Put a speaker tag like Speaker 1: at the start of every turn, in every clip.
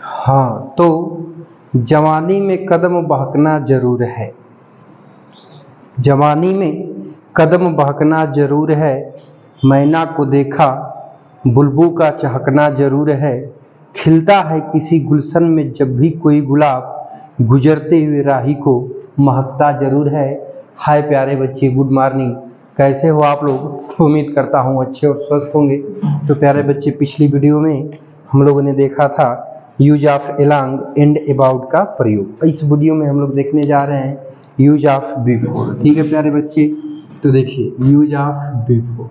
Speaker 1: हाँ, तो जवानी में कदम बहकना जरूर है, जवानी में कदम बहकना जरूर है, मैना को देखा बुलबुल का चहकना जरूर है, खिलता है किसी गुलशन में जब भी कोई गुलाब, गुजरते हुए राही को महकता जरूर है। हाय प्यारे बच्चे, गुड मॉर्निंग, कैसे हो आप लोग? उम्मीद करता हूँ अच्छे और स्वस्थ होंगे। तो प्यारे बच्चे, पिछली वीडियो में हम लोगों ने देखा था use of along and about का प्रयोग। इस वीडियो में हम लोग देखने जा रहे हैं यूज ऑफ बिफोर। ठीक है प्यारे बच्चे, तो देखिए use of before,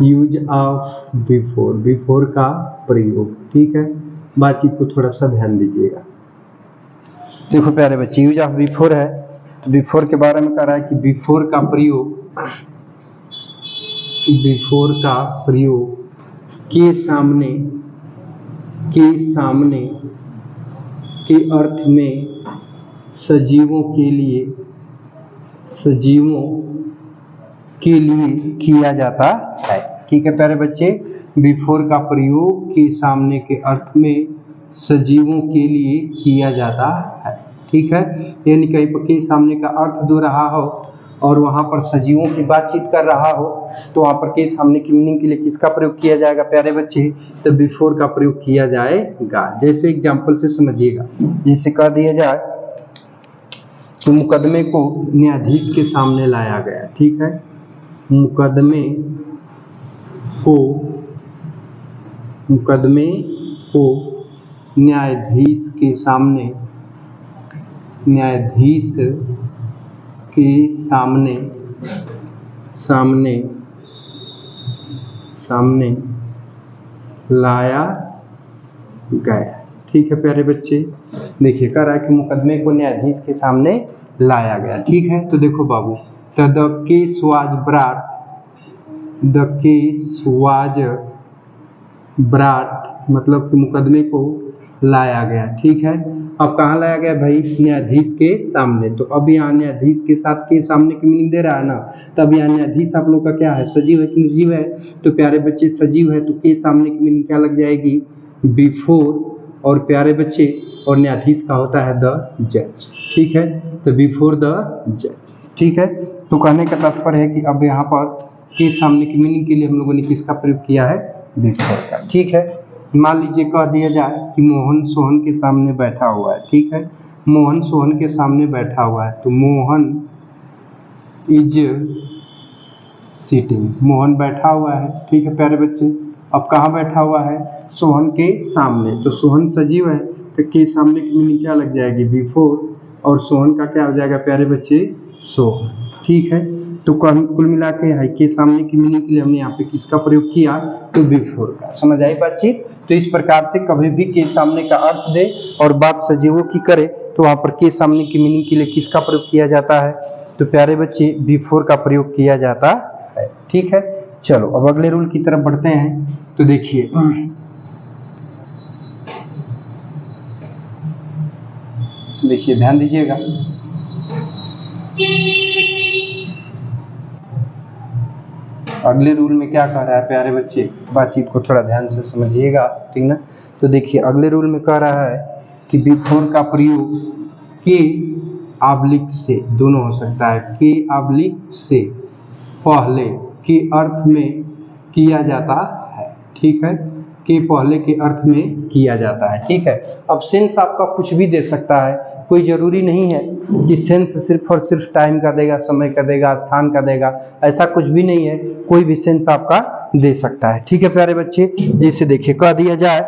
Speaker 1: use of before, before का प्रयोग। ठीक है, बातचीत को थोड़ा सा ध्यान दीजिएगा। देखो प्यारे बच्चे, यूज ऑफ बिफोर है, तो बिफोर के बारे में कह रहा है कि बिफोर का प्रयोग, बिफोर का प्रयोग के सामने, के सामने के अर्थ में सजीवों के लिए, सजीवों के लिए किया जाता है। ठीक है प्यारे बच्चे, बिफोर का प्रयोग के सामने के अर्थ में सजीवों के लिए किया जाता है। ठीक है, यानी कहीं पर के सामने का अर्थ दे रहा हो और वहां पर सजीवों की बातचीत कर रहा हो, तो वहां पर के सामने की मीनिंग के लिए किसका प्रयोग किया जाएगा प्यारे बच्चे? तो बिफोर का प्रयोग किया जाएगा। जैसे एग्जाम्पल से समझिएगा, जैसे कह दिया जाए तो मुकदमे को न्यायाधीश के सामने लाया गया। ठीक है, मुकदमे को, मुकदमे को न्यायाधीश के सामने, न्यायाधीश के सामने, सामने, सामने लाया गया। ठीक है प्यारे बच्चे, देखिए कह रहा है कि मुकदमे को न्यायाधीश के सामने लाया गया। ठीक है, तो देखो बाबू, तो the case was brought, the case was brought मतलब कि मुकदमे को लाया गया। ठीक है, अब कहाँ लाया गया भाई? न्यायाधीश के सामने। तो अब यहाँ न्यायाधीश के साथ के सामने की मीनिंग दे रहा है ना, तब यहाँ न्यायाधीश आप लोग का क्या है? सजीव है कि निर्जीव है? तो प्यारे बच्चे सजीव है, तो के सामने की मीनिंग क्या लग जाएगी? बिफोर। और प्यारे बच्चे, और न्यायाधीश का होता है द जज। ठीक है, तो बिफोर द जज। ठीक है, तो कहने का तात्पर्य है कि अब यहाँ पर के सामने की मीनिंग के लिए हम लोगों ने किसका प्रयोग किया है? बिफोर का। ठीक है, मान लीजिए कह दिया जाए कि मोहन सोहन के सामने बैठा हुआ है। ठीक है, मोहन सोहन के सामने बैठा हुआ है, तो मोहन इज सिटिंग, मोहन बैठा हुआ है। ठीक है प्यारे बच्चे, अब कहाँ बैठा हुआ है? सोहन के सामने, तो सोहन सजीव है, तो के सामने की मीनिंग क्या लग जाएगी? बिफोर। और सोहन का क्या हो जाएगा प्यारे बच्चे? सोहन। ठीक है, तो कुल मिला के के सामने की मीनिंग के लिए हमने यहाँ पे किसका प्रयोग किया? तो बिफोर का। समझ आई बातचीत? तो इस प्रकार से कभी भी के सामने का अर्थ दे और बात सजीवों की करे, तो वहां पर के सामने की मीनिंग के लिए किसका प्रयोग किया जाता है? तो प्यारे बच्चे बिफोर का प्रयोग किया जाता है। ठीक है, चलो अब अगले रूल की तरफ बढ़ते हैं। तो देखिए, देखिए ध्यान दीजिएगा, अगले रूल में क्या कह रहा है प्यारे बच्चे? बातचीत को थोड़ा ध्यान से समझिएगा, ठीक ना। तो देखिए अगले रूल में कह रहा है कि बिफोर का प्रयोग के ऑब्लिक से, दोनों हो सकता है, के ऑब्लिक से पहले के अर्थ में किया जाता है। ठीक है, के पहले के अर्थ में किया जाता है। ठीक है, अब सेंस आपका कुछ भी दे सकता है, कोई जरूरी नहीं है कि सेंस सिर्फ और सिर्फ टाइम का देगा, समय का देगा, स्थान का देगा, ऐसा कुछ भी नहीं है, कोई भी सेंस आपका दे सकता है। ठीक है प्यारे बच्चे, जैसे देखिए कह दिया जाए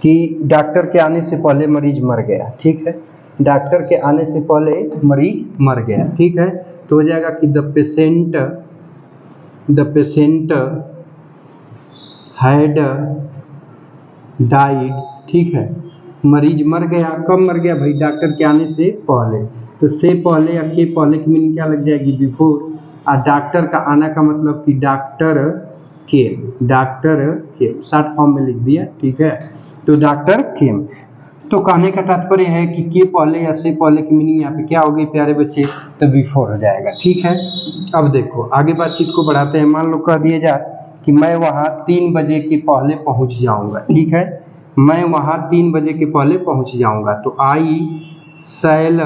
Speaker 1: कि डॉक्टर के आने से पहले मरीज मर गया। ठीक है, डॉक्टर के आने से पहले मरीज मर गया। ठीक है, तो हो जाएगा कि द पेशेंट हैड डाइड। ठीक है, मरीज मर गया। कब मर गया भाई? डॉक्टर के आने से पहले। तो से पहले या के पहले की मीनिंग क्या लग जाएगी? बिफोर। और डॉक्टर का आना का मतलब कि डॉक्टर केम, डॉक्टर केम, शॉर्ट फॉर्म में लिख दिया। ठीक है, तो डॉक्टर केम। तो कहने का तात्पर्य है कि के पहले या से पहले की मीनिंग यहाँ पे क्या होगी प्यारे बच्चे? तो बिफोर हो जाएगा। ठीक है, अब देखो आगे बातचीत को बढ़ाते हैं। मान लो कह दिया जाए कि मैं वहाँ 3 बजे के पहले पहुँच जाऊँगा। ठीक है, मैं वहाँ 3 बजे के पहले पहुँच जाऊँगा। तो आई शैल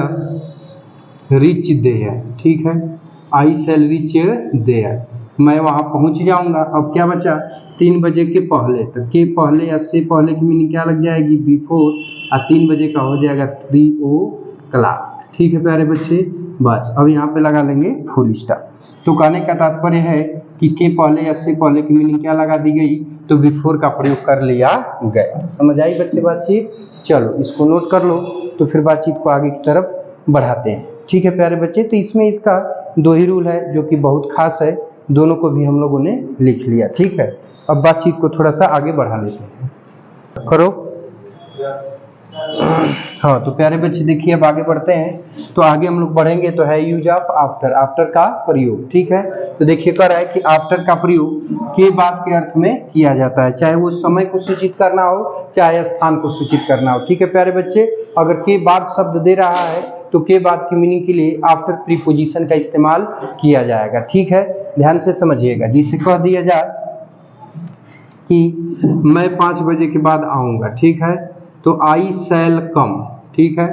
Speaker 1: रीच देयर, ठीक है, आई शैल रीच देयर, मैं वहाँ पहुँच जाऊँगा। अब क्या बचा, 3 बजे के पहले, तो के पहले या से पहले की मीनिंग क्या लग जाएगी, बिफोर, और 3 बजे का हो जाएगा 3 o'clock। ठीक है प्यारे बच्चे, बस अब यहाँ पे लगा लेंगे फुल स्टॉप। तो कहने का तात्पर्य है कि के पहले या से पहले की मीनिंग क्या लगा दी गई, तो बिफोर का प्रयोग कर लिया गया। समझ आई बच्चे बातचीत? चलो इसको नोट कर लो, तो फिर बातचीत को आगे की तरफ बढ़ाते हैं। ठीक है प्यारे बच्चे, तो इसमें इसका 2 ही रूल है जो कि बहुत खास है, दोनों को भी हम लोगों ने लिख लिया। ठीक है, अब बातचीत को थोड़ा सा आगे बढ़ा लेते हैं, करो। हाँ तो प्यारे बच्चे देखिए, अब आगे बढ़ते हैं। तो आगे हम लोग बढ़ेंगे तो है यूज ऑफ आफ्टर, आफ्टर का प्रयोग। ठीक है, तो देखिए कह रहा है कि आफ्टर का प्रयोग के बाद के अर्थ में किया जाता है, चाहे वो समय को सूचित करना हो, चाहे स्थान को सूचित करना हो। ठीक है प्यारे बच्चे, अगर के बाद शब्द दे रहा है तो के बाद की मीनिंग के लिए आफ्टर प्रीपोजिशन का इस्तेमाल किया जाएगा। ठीक है, ध्यान से समझिएगा। जिसे कह दिया जाए कि मैं 5 बजे के बाद आऊँगा, ठीक है, तो आई शैल कम, ठीक है,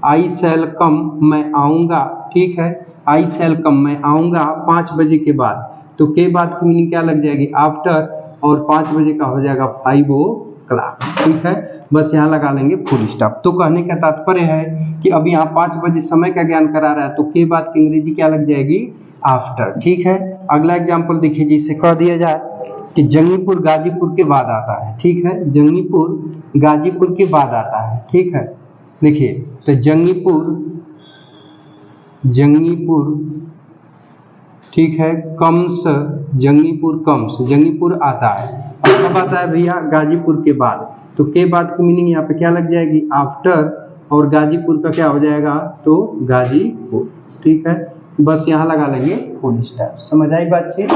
Speaker 1: आई शैल कम, मैं आऊँगा, ठीक है, आई शैल कम, मैं आऊँगा 5 बजे के बाद। तो के बाद की मीनिंग क्या लग जाएगी, आफ्टर, और 5 बजे का हो जाएगा 5 o'clock। ठीक है, बस यहाँ लगा लेंगे फुल स्टॉप। तो कहने का तात्पर्य है कि अब यहाँ 5 बजे समय का ज्ञान करा रहा है, तो के बाद की अंग्रेजी क्या लग जाएगी, आफ्टर। ठीक है, अगला एग्जाम्पल देखिए, जिसे कह दिया जाए कि जंगीपुर गाजीपुर के बाद आता है। ठीक है, जंगीपुर गाजीपुर के बाद आता है। ठीक है, देखिए तो जंगीपुर, ठीक है, कम्स, जंगीपुर कम्स, जंगीपुर आता है। अब कब आता है भैया, गाजीपुर के बाद। तो के बाद की मीनिंग यहाँ पे क्या लग जाएगी, आफ्टर, और गाजीपुर का क्या हो जाएगा, तो गाजीपुर। ठीक है, बस यहाँ लगा लेंगे फुल स्टॉप। समझ आई बातचीत?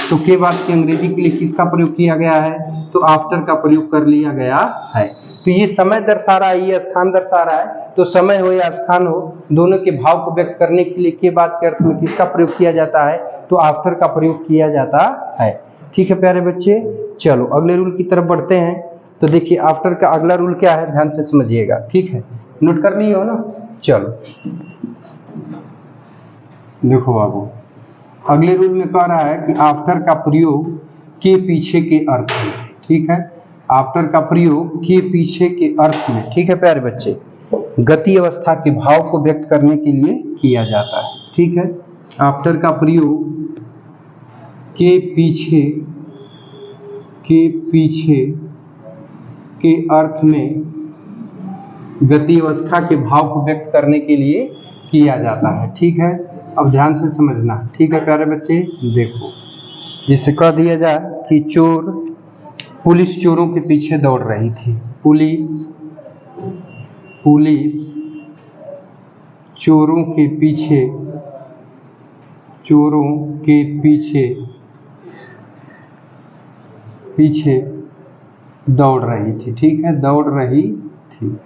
Speaker 1: तो के बाद की अंग्रेजी के लिए किसका प्रयोग किया गया है, तो आफ्टर का प्रयोग कर लिया गया है। तो ये समय दर्शा रहा है, ये स्थान दर्शा रहा है, तो समय हो या स्थान हो, दोनों के भाव को व्यक्त करने के लिए के बाद के अर्थ में किसका प्रयोग किया जाता है, तो आफ्टर का प्रयोग किया जाता है। ठीक है प्यारे बच्चे, चलो अगले रूल की तरफ बढ़ते हैं। तो देखिए आफ्टर का अगला रूल क्या है, ध्यान से समझिएगा। ठीक है, नोट कर लिए हो ना? चलो देखो बाबू, अगले रूल में कह रहा है कि आफ्टर का प्रयोग के पीछे के अर्थ में। ठीक है, आफ्टर का प्रयोग के पीछे के अर्थ में। ठीक है प्यारे बच्चे, गति अवस्था के भाव को व्यक्त करने के लिए किया जाता है। ठीक है, आफ्टर का प्रयोग के पीछे के अर्थ में गति अवस्था के भाव को व्यक्त करने के लिए किया जाता है। ठीक है, अब ध्यान से समझना। ठीक है प्यारे बच्चे, देखो जिसे कह दिया जाए कि पुलिस चोरों के पीछे दौड़ रही थी। पुलिस चोरों के पीछे दौड़ रही थी। ठीक है, दौड़ रही थी।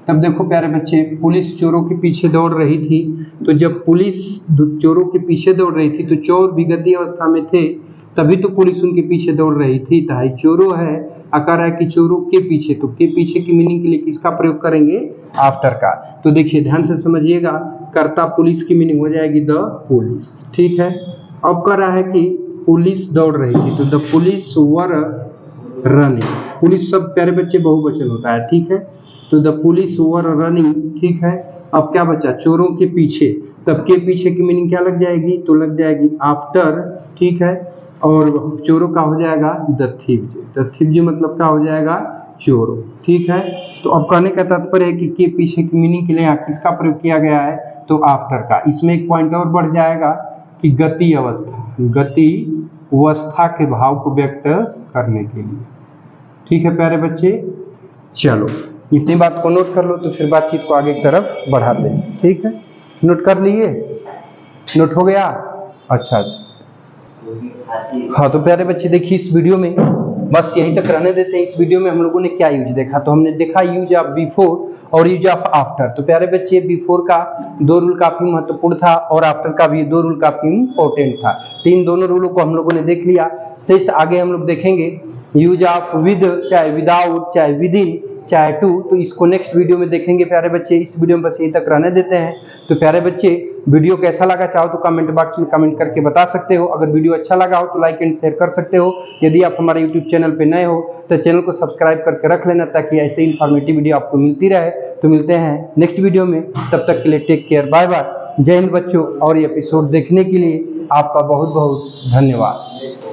Speaker 1: तब देखो प्यारे बच्चे, पुलिस चोरों के पीछे दौड़ रही थी, तो जब पुलिस चोरों के पीछे दौड़ रही थी तो चोर भी गति अवस्था में थे, तभी तो पुलिस उनके पीछे दौड़ रही थी। तो चोरों है, आकार है कि चोरों के पीछे, तो के पीछे की मीनिंग के लिए किसका प्रयोग करेंगे, आफ्टर का। तो देखिए ध्यान से समझिएगा, कर्ता पुलिस की मीनिंग हो जाएगी द पुलिस। ठीक है, अब कह रहा है कि पुलिस दौड़ रही थी, तो the police were running. Police सब प्यारे बच्चे बहुवचन होता है। ठीक है, तो द पुलिस वर रनिंग। ठीक है, अब क्या बचा, चोरों के पीछे, तब के पीछे की मीनिंग क्या लग जाएगी, तो लग जाएगी आफ्टर। ठीक है, और चोरों का हो जाएगा द थीव्स मतलब क्या हो जाएगा, चोरों। ठीक है, तो अब कहने का तात्पर्य है कि के पीछे की मीनिंग के लिए यहाँ किसका प्रयोग किया गया है, तो आफ्टर का। इसमें एक पॉइंट और बढ़ जाएगा कि गति अवस्था के भाव को व्यक्त करने के लिए। ठीक है प्यारे बच्चे, चलो इतनी बात को नोट कर लो, तो फिर बातचीत को आगे की तरफ बढ़ाते हैं। ठीक है, नोट कर लिए, नोट हो गया? अच्छा, हाँ तो प्यारे बच्चे देखिए, इस वीडियो में बस यहीं तक रहने देते हैं। इस वीडियो में हम लोगों ने क्या यूज देखा, तो हमने देखा यूज ऑफ बिफोर और यूज ऑफ आफ्टर। तो प्यारे बच्चे, बिफोर का 2 रूल काफी महत्वपूर्ण था और आफ्टर का भी 2 रूल काफी इंपॉर्टेंट था। तो इन दोनों रूलों को हम लोगों ने देख लिया। शेष आगे हम लोग देखेंगे यूज ऑफ विद, चाहे विदाउट, चाहे विद इन, चाहे टू, तो इसको नेक्स्ट वीडियो में देखेंगे प्यारे बच्चे। इस वीडियो में बस यहीं तक रहने देते हैं। तो प्यारे बच्चे, वीडियो कैसा लगा चाहो तो कमेंट बॉक्स में कमेंट करके बता सकते हो। अगर वीडियो अच्छा लगा हो तो लाइक एंड शेयर कर सकते हो। यदि आप हमारे यूट्यूब चैनल पे नए हो तो चैनल को सब्सक्राइब करके रख लेना, ताकि ऐसे इन्फॉर्मेटिव वीडियो आपको मिलती रहे। तो मिलते हैं नेक्स्ट वीडियो में, तब तक के लिए टेक केयर, बाय बाय, जय हिंद बच्चों। और ये एपिसोड देखने के लिए आपका बहुत बहुत धन्यवाद।